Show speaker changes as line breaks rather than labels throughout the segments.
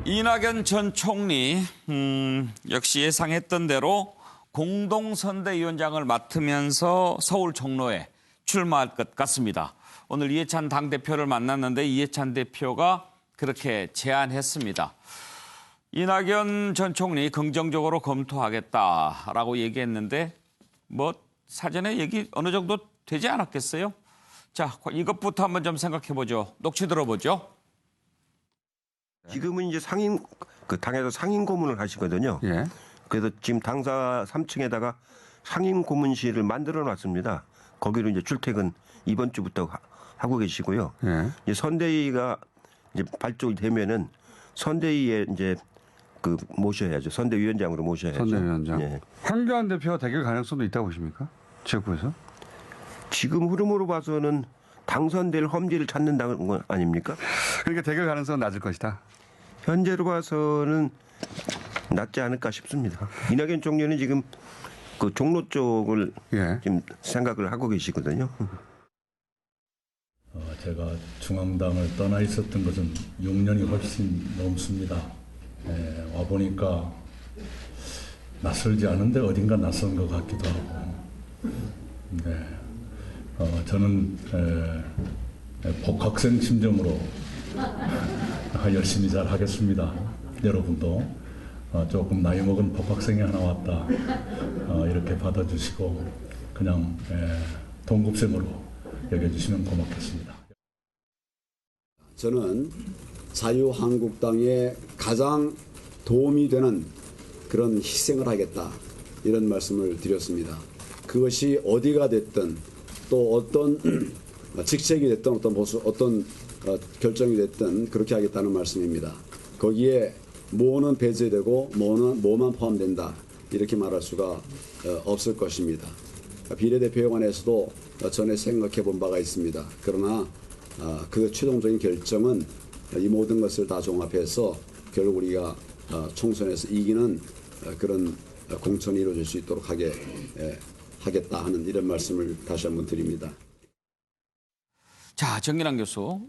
이낙연 전 총리 역시 예상했던 대로 공동선대위원장을 맡으면서 서울 종로에 출마할 것 같습니다. 오늘 이해찬 당대표를 만났는데 이해찬 대표가 그렇게 제안했습니다. 이낙연 전 총리 긍정적으로 검토하겠다라고 얘기했는데 뭐 사전에 얘기 어느 정도 되지 않았겠어요? 자, 이것부터 한번 좀 생각해보죠. 녹취 들어보죠.
지금은 이제 당에서 상임 고문을 하시거든요.
예.
그래서 지금 당사 3층에다가 상임 고문실을 만들어 놨습니다. 거기로 이제 출퇴근 이번 주부터 하고 계시고요.
예.
이제 선대위가 이제 발족이 되면은 선대위에 이제 모셔야죠. 선대위원장으로 모셔야죠.
선대위원장.
예.
황교안 대표가 대결 가능성도 있다고 보십니까? 지역구에서?
지금 흐름으로 봐서는 당선될 험지를 찾는다는 건 아닙니까?
그러니까 대결 가능성은 낮을 것이다.
현재로 봐서는 낮지 않을까 싶습니다. 이낙연 총리는 지금 그 종로 쪽을
예.
지금 생각을 하고 계시거든요.
제가 중앙당을 떠나 있었던 것은 6년이 훨씬 넘습니다. 와 보니까 낯설지 않은데 어딘가 낯선 것 같기도 하고. 저는 복학생 심정으로 열심히 잘 하겠습니다. 여러분도 조금 나이 먹은 복학생이 하나 왔다 이렇게 받아주시고 그냥 동급생으로 여겨주시면 고맙겠습니다.
저는 자유한국당에 가장 도움이 되는 그런 희생을 하겠다 이런 말씀을 드렸습니다. 그것이 어디가 됐든 또 어떤 직책이 됐든 어떤 결정이 됐든 그렇게 하겠다는 말씀입니다. 거기에 뭐는 배제되고 뭐만 포함된다 이렇게 말할 수가 없을 것입니다. 비례대표에 관해서도 전에 생각해 본 바가 있습니다. 그러나 그 최종적인 결정은 이 모든 것을 다 종합해서 결국 우리가 총선에서 이기는 그런 공천이 이루어질 수 있도록 하겠다 하는 이런 말씀을 다시 한번 드립니다.
자, 정진환 교수,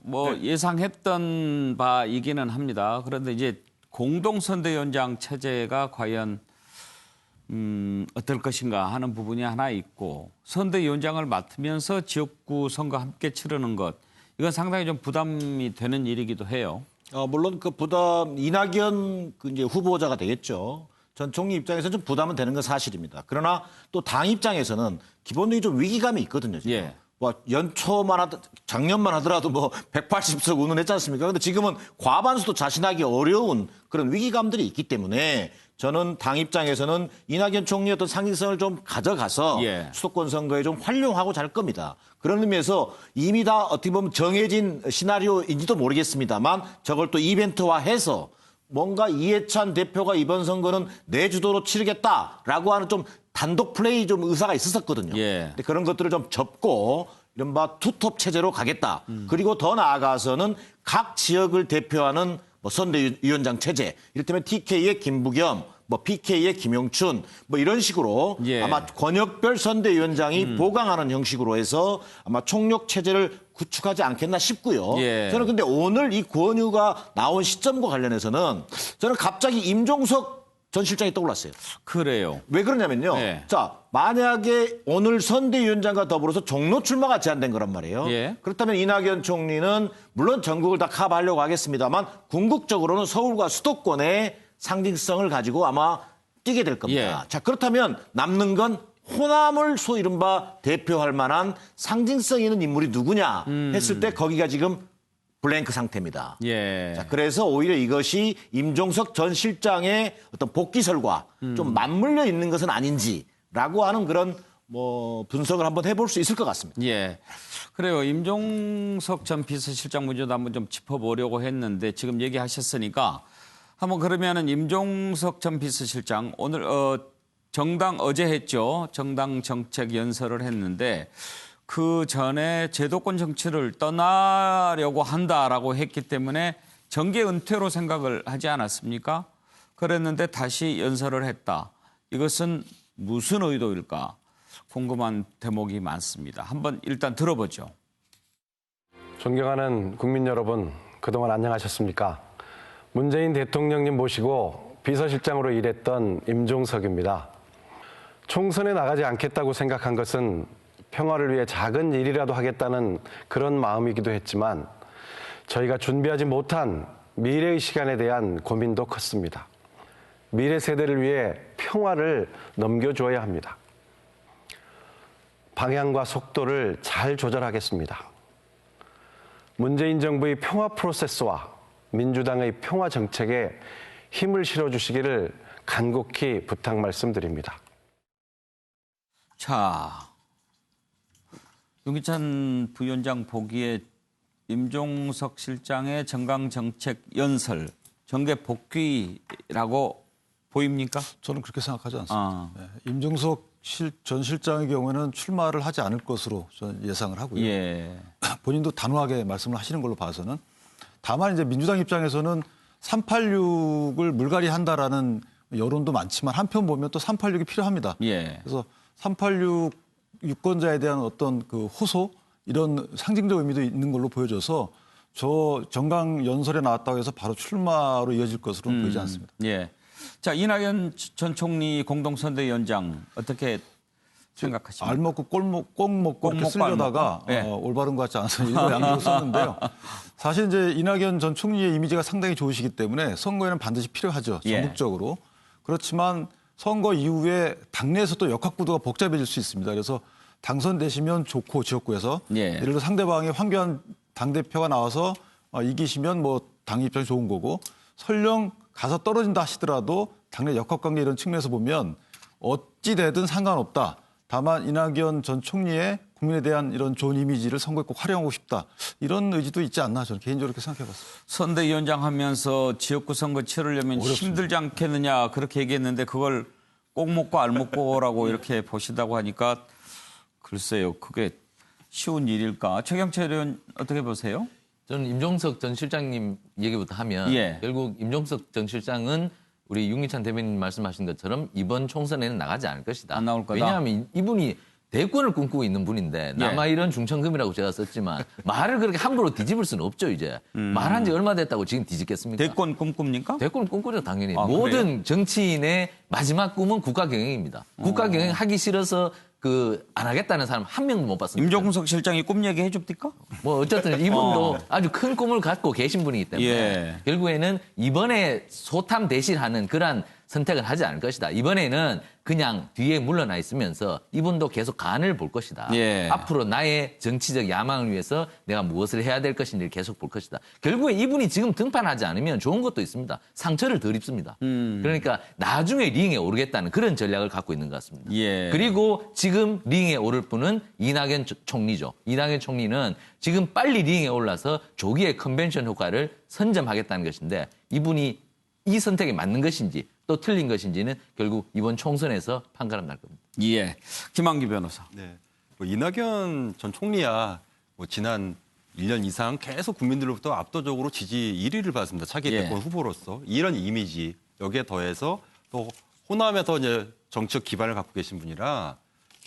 예상했던 바이기는 합니다. 그런데 이제 공동선대위원장 체제가 과연 어떨 것인가 하는 부분이 하나 있고 선대위원장을 맡으면서 지역구 선거 함께 치르는 것 이건 상당히 좀 부담이 되는 일이기도 해요.
물론 그 부담 이낙연 이제 후보자가 되겠죠. 전 총리 입장에서는 좀 부담은 되는 건 사실입니다. 그러나 또 당 입장에서는 기본적인 좀 위기감이 있거든요. 지금.
예.
연초만 작년만 하더라도 180석 운운했지 않습니까? 근데 지금은 과반수도 자신하기 어려운 그런 위기감들이 있기 때문에 저는 당 입장에서는 이낙연 총리의 어떤 상징성을 좀 가져가서 수도권 선거에 좀 활용하고 잘 겁니다. 그런 의미에서 이미 다 어떻게 보면 정해진 시나리오인지도 모르겠습니다만 저걸 또 이벤트화해서 뭔가 이해찬 대표가 이번 선거는 내 주도로 치르겠다라고 하는 좀 단독 플레이 좀 의사가 있었거든요. 근데 그런 것들을 좀 접고 이른바 투톱 체제로 가겠다. 그리고 더 나아가서는 각 지역을 대표하는 선대위원장 체제, 이를테면 TK의 김부겸, PK의 김용춘, 이런 식으로 아마 권역별 선대위원장이 보강하는 형식으로 해서 아마 총력 체제를 구축하지 않겠나 싶고요. 저는 근데 오늘 이 권유가 나온 시점과 관련해서는 저는 갑자기 임종석 전 실장이 떠올랐어요.
그래요.
왜 그러냐면요. 자, 만약에 오늘 선대위원장과 더불어서 종로 출마가 제한된 거란 말이에요. 그렇다면 이낙연 총리는 물론 전국을 다 커버하려고 하겠습니다만 궁극적으로는 서울과 수도권의 상징성을 가지고 아마 뛰게 될 겁니다. 자, 그렇다면 남는 건 호남을 소위 이른바 대표할 만한 상징성 있는 인물이 누구냐 했을 때 거기가 지금 블랭크 상태입니다. 자, 그래서 오히려 이것이 임종석 전 실장의 어떤 복귀설과 좀 맞물려 있는 것은 아닌지라고 하는 그런 분석을 한번 해볼 수 있을 것 같습니다.
그래요. 임종석 전 비서실장 문제도 한번 좀 짚어보려고 했는데 지금 얘기하셨으니까 한번 그러면은 임종석 전 비서실장 오늘 정당 어제 했죠. 정당 정책 연설을 했는데 그 전에 제도권 정치를 떠나려고 한다라고 했기 때문에 정계 은퇴로 생각을 하지 않았습니까? 그랬는데 다시 연설을 했다. 이것은 무슨 의도일까? 궁금한 대목이 많습니다. 한번 일단 들어보죠.
존경하는 국민 여러분, 그동안 안녕하셨습니까? 문재인 대통령님 모시고 비서실장으로 일했던 임종석입니다. 총선에 나가지 않겠다고 생각한 것은 평화를 위해 작은 일이라도 하겠다는 그런 마음이기도 했지만 저희가 준비하지 못한 미래의 시간에 대한 고민도 컸습니다. 미래 세대를 위해 평화를 넘겨줘야 합니다. 방향과 속도를 잘 조절하겠습니다. 문재인 정부의 평화 프로세스와 민주당의 평화 정책에 힘을 실어주시기를 간곡히 부탁 말씀드립니다.
자, 윤기찬 부위원장 보기에 임종석 실장의 정강정책 연설, 정계 복귀라고 보입니까?
저는 그렇게 생각하지 않습니다.
아.
네, 임종석 전 실장의 경우에는 출마를 하지 않을 것으로 저는 예상을 하고요.
예.
본인도 단호하게 말씀을 하시는 걸로 봐서는 다만 이제 민주당 입장에서는 386을 물갈이 한다라는 여론도 많지만 한편 보면 또 386이 필요합니다.
예.
그래서 386 유권자에 대한 어떤 그 호소 이런 상징적 의미도 있는 걸로 보여져서 저 정강 연설에 나왔다고 해서 바로 출마로 이어질 것으로는 보이지 않습니다.
예. 자, 이낙연 전 총리 공동선대위원장 어떻게 생각하십니까?
알 먹고 꼭 먹고 이렇게
먹고
쓰려다가
알 먹고? 예.
올바른 것 같지 않아서 일부러 양쪽을 썼는데요. 사실 이제 이낙연 전 총리의 이미지가 상당히 좋으시기 때문에 선거에는 반드시 필요하죠.
예.
전국적으로. 그렇지만 선거 이후에 당내에서 또 역학구도가 복잡해질 수 있습니다. 그래서 당선되시면 좋고 지역구에서
예.
예를 들어 상대방이 황교안 당대표가 나와서 이기시면 뭐 당 입장이 좋은 거고 설령 가서 떨어진다 하시더라도 당내 역학관계 이런 측면에서 보면 어찌 되든 상관없다. 다만 이낙연 전 총리의 국민에 대한 이런 좋은 이미지를 선거에 꼭 활용하고 싶다. 이런 의지도 있지 않나 저는 개인적으로 그렇게 생각해봤습니다.
선대위원장 하면서 지역구 선거 치르려면 힘들지 않겠느냐 그렇게 얘기했는데 그걸 꼭 먹고 알 먹고라고 이렇게 보신다고 하니까 글쎄요. 그게 쉬운 일일까? 최경철 의원 어떻게 보세요?
저는 임종석 전 실장님 얘기부터 하면
예.
결국 임종석 전 실장은 우리 윤기찬 대변인 말씀하신 것처럼 이번 총선에는 나가지 않을 것이다.
안 나올 거다.
왜냐하면 이분이 대권을 꿈꾸고 있는 분인데 남아 이런 중천금이라고 제가 썼지만 말을 그렇게 함부로 뒤집을 수는 없죠 이제. 말한 지 얼마 됐다고 지금 뒤집겠습니까?
대권 꿈꿉니까?
대권을 꿈꾸죠 당연히.
아,
모든
그래요?
정치인의 마지막 꿈은 국가 경영입니다. 국가 경영 하기 싫어서 안 하겠다는 사람 한 명도 못 봤습니다.
임종석 실장이 꿈 얘기 해줍니까?
뭐 어쨌든 이분도 아주 큰 꿈을 갖고 계신 분이기 때문에
예.
결국에는 이번에 소탐 대실하는 그러한 선택은 하지 않을 것이다. 이번에는 그냥 뒤에 물러나 있으면서 이분도 계속 간을 볼 것이다.
예.
앞으로 나의 정치적 야망을 위해서 내가 무엇을 해야 될 것인지를 계속 볼 것이다. 결국에 이분이 지금 등판하지 않으면 좋은 것도 있습니다. 상처를 덜 입습니다. 그러니까 나중에 링에 오르겠다는 그런 전략을 갖고 있는 것 같습니다.
예.
그리고 지금 링에 오를 분은 이낙연 총리죠. 이낙연 총리는 지금 빨리 링에 올라서 조기에 컨벤션 효과를 선점하겠다는 것인데 이분이 이 선택이 맞는 것인지 또 틀린 것인지는 결국 이번 총선에서 판가름 날 겁니다.
예. 김한기 변호사.
네. 뭐 이낙연 전 총리야 뭐 지난 1년 이상 계속 국민들로부터 압도적으로 지지 1위를 받았습니다. 차기
예.
대권 후보로서 이런 이미지 여기에 더해서 또 호남에서 이제 정치적 기반을 갖고 계신 분이라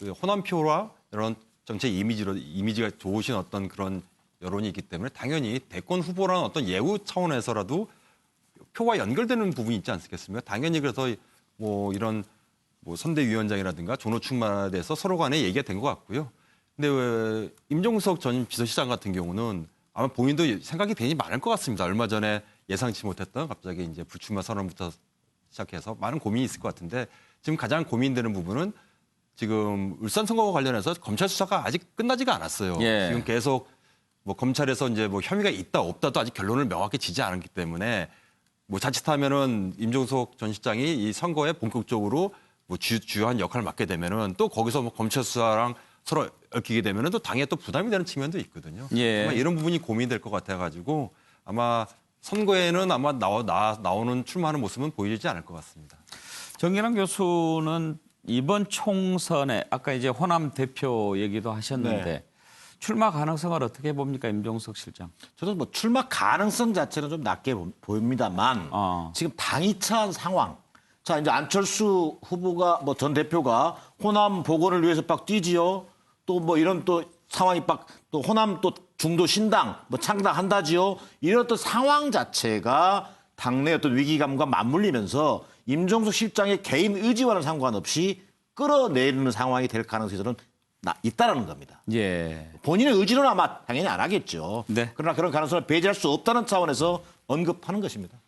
그 호남표와 이런 정책 이미지가 좋으신 어떤 그런 여론이 있기 때문에 당연히 대권 후보라는 어떤 예우 차원에서라도 표와 연결되는 부분이 있지 않겠습니까? 당연히 그래서 뭐 이런 뭐 선대위원장이라든가 존호충만에 대해서 서로 간에 얘기가 된 것 같고요. 근데 왜 임종석 전 비서실장 같은 경우는 아마 본인도 생각이 되게 많을 것 같습니다. 얼마 전에 예상치 못했던 갑자기 이제 불출마 선언부터 시작해서 많은 고민이 있을 것 같은데 지금 가장 고민되는 부분은 지금 울산 선거와 관련해서 검찰 수사가 아직 끝나지가 않았어요.
예.
지금 계속 뭐 검찰에서 이제 뭐 혐의가 있다 없다도 아직 결론을 명확히 지지 않았기 때문에 뭐 자칫하면은 임종석 전 실장이 이 선거에 본격적으로 뭐 주요한 역할을 맡게 되면은 또 거기서 뭐 검찰 수사랑 서로 얽히게 되면은 또 당에 또 부담이 되는 측면도 있거든요.
예.
아마 이런 부분이 고민될 것 같아가지고 아마 선거에는 아마 나오는 출마하는 모습은 보이지 않을 것 같습니다.
정기남 교수는 이번 총선에 아까 이제 호남 대표 얘기도 하셨는데
네.
출마 가능성을 어떻게 봅니까 임종석 실장?
저도 뭐 출마 가능성 자체는 좀 낮게 보입니다만 지금 당이 처한 상황. 자, 이제 안철수 후보가 뭐 전 대표가 호남 복원을 위해서 막 뛰지요. 또 뭐 이런 또 상황이 막 또 호남 또 중도 신당 뭐 창당한다지요. 이런 또 상황 자체가 당내 어떤 위기감과 맞물리면서 임종석 실장의 개인 의지와는 상관없이 끌어내리는 상황이 될 가능성이 저는 있다라는 겁니다.
예.
본인의 의지는 아마 당연히 안 하겠죠.
네.
그러나 그런 가능성을 배제할 수 없다는 차원에서 언급하는 것입니다.